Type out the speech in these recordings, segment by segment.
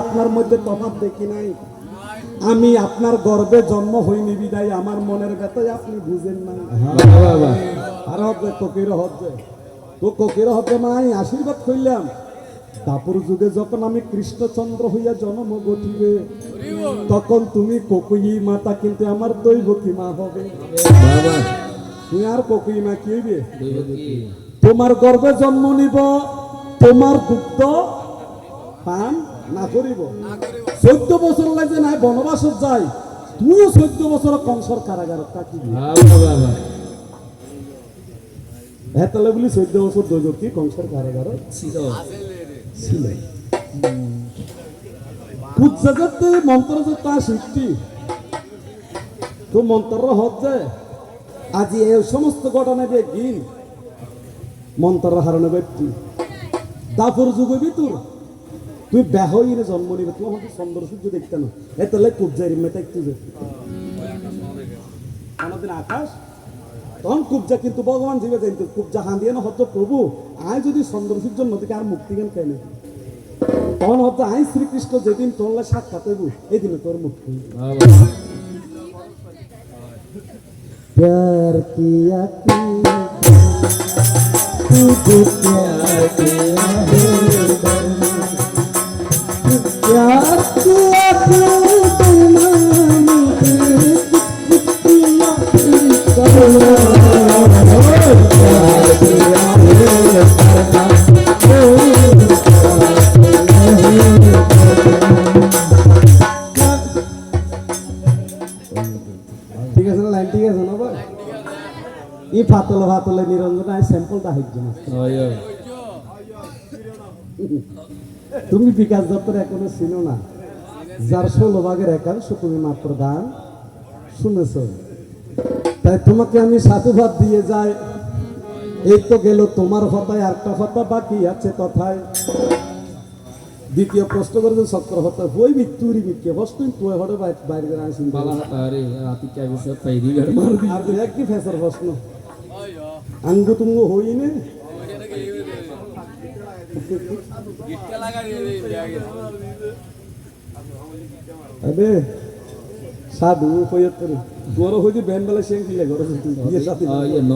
আপনার মধ্যে তফাৎ দেখি নাই। আমি আপনার গর্ভে জন্ম হইনি বিদায় আমার মনের ব্যথায় আপনি বুঝেন না। আর হচ্ছে কোকির হচ্ছে তো কোকির হচ্ছে মাই আশীর্বাদ করলাম দাপুর যুগে যখন আমি কৃষ্ণচন্দ্র হইয়া জন্ম গঠিবে তখন তুমি কোকুই মাতা কিন্তু আমার দৈবকী মা হবে। তুমি আর কোকুই মা কি হইবে? তোমার গর্ভে জন্ম নিব, তোমার দুগ্ধ পান না করিব। 14 বছর লাগে নাই বনবাসত যাই, তুইও 14 বছর কংসর কারাগারত থাকিবি। এতলে বলি 14 বছর দৈবকী কংসর কারাগারত ছিল। পূজাতে মন্ত্র যে তা শিখতি তো মন্ত্র হচ্ছে আজি এই সমস্ত ঘটনা দিয়ে গিন মন্ত্র হারানো ব্যক্তি দাপুর যুগে ভিতর তুই বেহইনে জন্ম নিবে তুই আমাকে চন্দ্র সূর্য দেখতে না এতলে কুবজারি মেটা একটু আমাদের আকাশ তখন কুবজা কিন্তু ভগবান জীবে জানত কুবজা হাঁদিয়ে না হতো প্রভু আয় যদি চন্দ্র সূর্য নদীকে আর মুক্তি জ্ঞান খাই না তখন হতো আই শ্রীকৃষ্ণ যেদিন তোর সাক্ষাৎ হইব এই দিনে তোর মুক্তি। प्यार किया तुझे प्यार किया प्यार किया ঠিক আছে না লাইন ঠিক আছে না ভাই এই ফাতলে ফাতলে নিরঞ্জন আই স্যাম্পলটা হাইজ না তুমি বিকাশ দপ্তর এখনো চিনো না যার 16 ভাগের 1/11 তুমি মাত্র গান শুনেছ তাই তোমাকে আমি সাধুবাদ দিয়ে যাই এই তো গেল তোমার কথায় আরেকটা কথা বাকি আছে কথায় দ্বিতীয় প্রশ্ন করে চক্র হতা হই মৃত্যুরি বিকে বস্তু তুই হড়ে বাইরে করে আসিন বালা আরে আতি কে বসে পাইরি গাড় মার দি আর এক কি ফেসার প্রশ্ন আঙ্গু তুঙ্গু হইনে গিটটা লাগা আবে সাধু কইত করে গরো হইদি বেনবেলা সেং কিলে গরো দিয়ে সাথে ইয়ে ন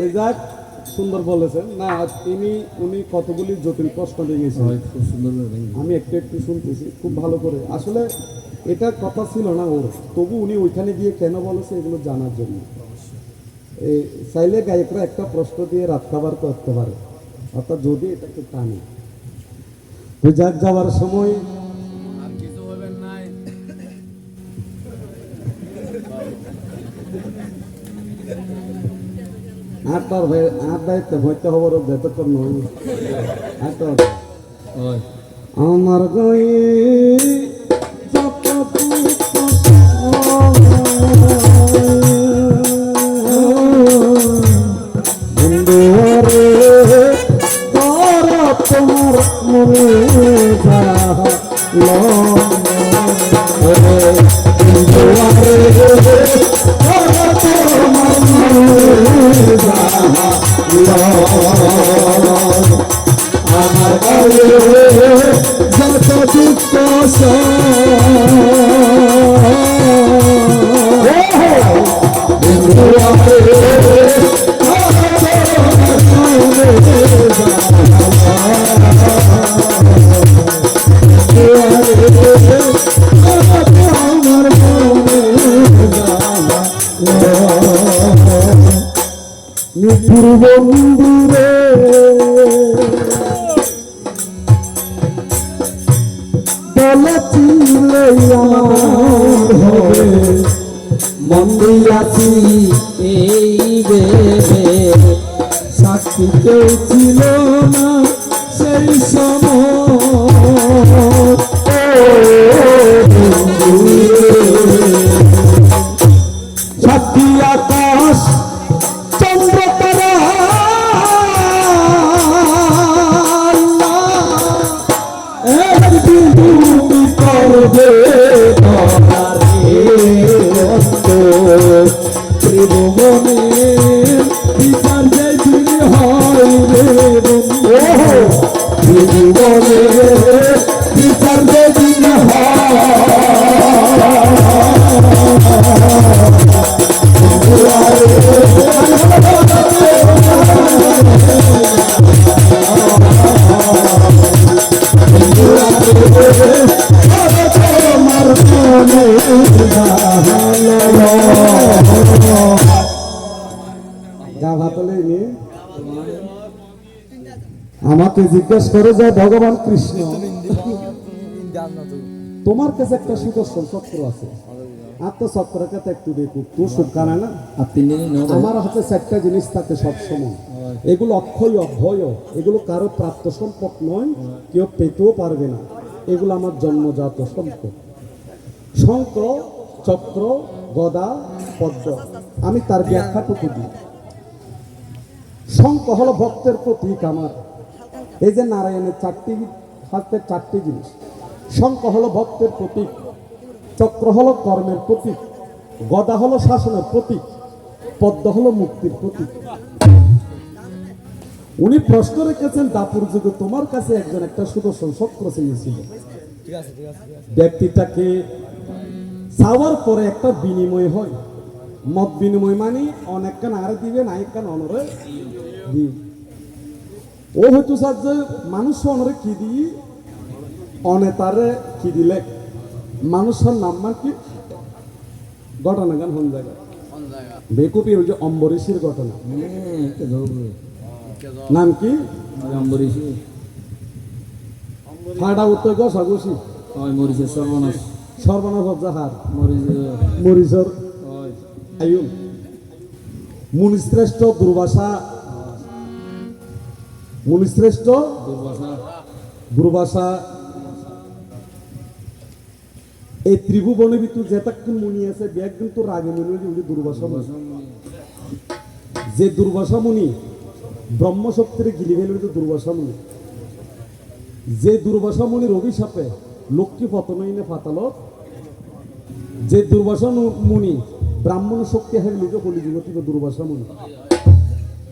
এই যাক সুন্দর বলেছেন না উনি কতগুলি জটিল প্রশ্ন দিয়ে গেছেন খুব সুন্দর আমি একটু একটু শুনতেছি খুব ভালো করে আসলে এটা কথা ছিল না ওর তবু উনি ওইখানে গিয়ে কেন বলেছে এগুলো জানার জন্য এই চাইলে গায়করা একটা প্রশ্ন দিয়ে রাত খাবার করতে পারে অর্থাৎ যদি এটাকে টানে ওই যাক যাওয়ার সময় আর কিছু হবে না আটটার ভাই আট দায়িত্ব হইতে হবার বেতন নয় আমার গায়ে যত তোমার মনে আমার যত দুঃখ বন্ধুরে বলে চিনলে হবে মন্দিরাছি এই বেবে সাক্ষী কেউ ছিল না সেই সময় সাক্ষী আকাশ চন্দ্র তারা তুমি করবে ত্রিভুবনে বিচার যে হয় রে ত্রিভুবনে মাকে জিজ্ঞেস করে যায় ভগবান কৃষ্ণ তোমার কাছে একটা সুদর্শন চক্র আছে আত্মচক্রকে তো একটু দেখুক তোর সুখ কানা না আমার হাতে চারটা জিনিস থাকে সবসময় এগুলো অক্ষয় অভয় এগুলো কারো প্রাপ্ত সম্পদ নয় কেউ পেতেও পারবে না এগুলো আমার জন্মজাত সম্পদ শঙ্খ চক্র গদা পদ্ম আমি তার ব্যাখ্যাটুকু দিই শঙ্খ হলো ভক্তের প্রতীক আমার এই যে নারায়ণের চারটি জিনিস শঙ্খ হলো ভক্তের প্রতীক চক্র হলো কর্মের প্রতীক গদা হলো শাসনের প্রতীক পদ্ম হলো মুক্তির প্রতীক উনি প্রশ্ন রেখেছেন দাপুর যুগে তোমার কাছে একজন একটা সুদর্শন চক্র চেয়েছিল ব্যক্তিটাকে চাওয়ার পরে একটা বিনিময় হয় মত বিনিময় মানে অনেক কান আরে দিবে না এক কান অনরে দিই ও হয়তো স্যার যে মানুষ অনরে কি দিই অনেতারে কি দিলে মানুষের নাম্বার কি ঘটনা গান হন জায়গা বেকুপি ওই যে অম্বরীশের ঘটনা নাম কি অম্বরীশী ফাটা উত্তর গসাগসি মরিচের সর্বনাশ সর্বনাশ জাহার মরিচ মরিচর আয়ুন মুনিশ্রেষ্ঠ দুর্বাসা মুনিশ্রেষ্ঠ দুর্বাসা দুর্বাসা এই ত্রিভুবনের ভিতর যেটাক্ষণ মুনি আছে ব্যাগ কিন্তু রাগে মুনি যে দুর্বাসা যে দুর্বাসা মুনি ব্রহ্মশক্তির গিলি ফেলে দুর্বাসা মুনি যে দুর্বাসা মুনির অভিশাপে লক্ষ্মী পতনইনে পাতাল যে দুর্বাসা মুনি ব্রাহ্মণ শক্তি হারি লোকে কলিযুগতিক দুর্বাসা মুনি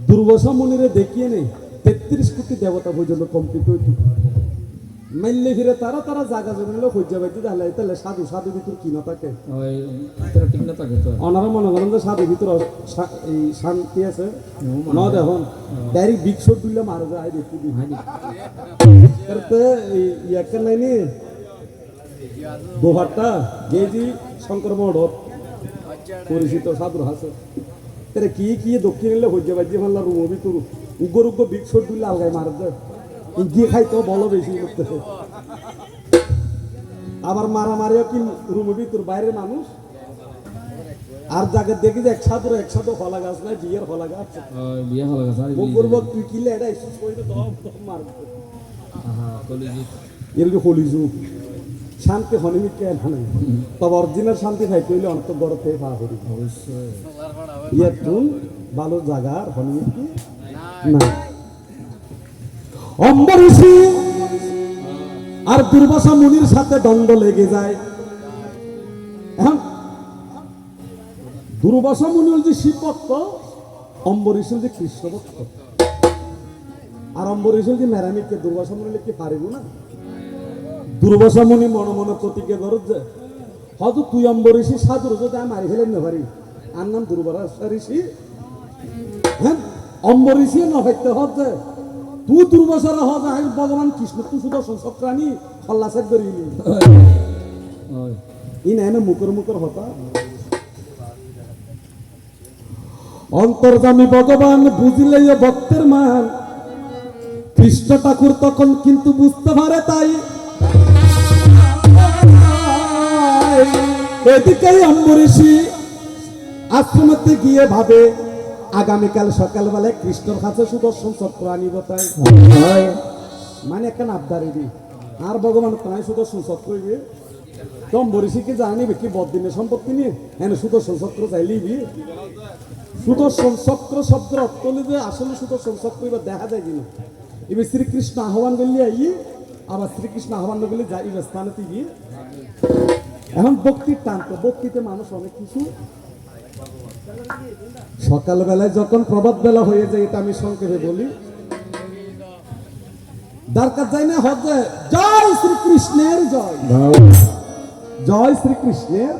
দুর্বাসা মুনিরে দেখিয়ে নেই 33 কোটি দেবতা পর্যন্ত কমপ্লিট হইত মাইলে ফিরে তারা তারা জায়গা জমি লোক হইয়া পাইতে তাহলে সাধু সাধু ভিতর কি না থাকে অনারা মনে করেন যে সাধু ভিতর এই শান্তি আছে ন দেখুন ডাইরেক্ট বিক্ষোভ দিলে মারা যায় দেখি ইয়াকে নাইনি গোহারটা গেজি শঙ্কর মঠ পরিচিত সাধুর হাসে তারা কি কি দক্ষিণ এলে হইয়া পাইতে মারলা রুম ভিতর উগ্র উগ্র বিক্ষোভ দিলে আলগায় মারা যায় গিয়ে খাইতেও বলো বেশি করতেছে আবার মারামারিও কি রুমের ভিতর বাইরের মানুষ আর জায়গা দেখি যে একসাথে ফলা গাছ নাই বিয়ের ফলা গাছ তুই কিলে এটা এরকম হলিজু শান্তি হনিমি কে নাই তবে অরিজিনাল শান্তি খাইতে হইলে অন্ত গড়তে পা করি অবশ্যই ইয়ে তুন ভালো জায়গার হনিমি কি না অম্বরীশী আর দুর্বাসা মুনির সাথে দ্বন্দ্ব লেগে যায় এখন দুর্বাসা মুনি যে শিব ভক্ত অম্বরীশ যে কৃষ্ণ ভক্ত আর অম্বরীশ যে মেরামিককে দুর্বাসা মুনি কি পারিব না দুর্বাসা মুনি মনে মনে প্রতিজ্ঞা করত যে হয়তো তুই অম্বরীশী সাধুর যদি আমি মারি ফেলেন না পারি আর নাম দুর্বাসা ঋষি হ্যাঁ অম্বরীশী না হইতে হচ্ছে তুই দুর্বাসারা হবে ভগবান কৃষ্ণ তুই সুদর্শন চক্রানি হল্লাসের করিলি ই না মুখর হতা অন্তর্যামী ভগবান বুঝিলে ভক্তের মান কৃষ্ণ ঠাকুর তখন কিন্তু বুঝতে পারে তাই এদিকে অম্বরীশী আশ্রমতে গিয়ে ভাবে আগামীকাল সকালবেলায় কৃষ্ণর কাছে সুদর্শন চক্র আনিব তাই মানে একটা আবদারি দি আর ভগবান তাই সুদর্শন চক্র তম বরিশিকে জানিবে কি বদিনের সম্পত্তি নিয়ে হ্যাঁ সুদর্শন চক্র চাইলিবি সুদর্শন চক্র শব্দের অর্থ যে আসলে সুদর্শন চক্র এবার দেখা যায় কিনা এবার শ্রীকৃষ্ণ আহ্বান করলে আই আবার শ্রীকৃষ্ণ আহ্বান করলে যাই এবার স্থানেতে গিয়ে এখন ভক্তির টানতো ভক্তিতে মানুষ অনেক কিছু সকালবেলায় যখন প্রভাত বেলা হয়ে যায় এটা আমি সংক্ষেপে বলি দরকার যাই না হচ্ছে জয় শ্রীকৃষ্ণের জয় জয় শ্রীকৃষ্ণের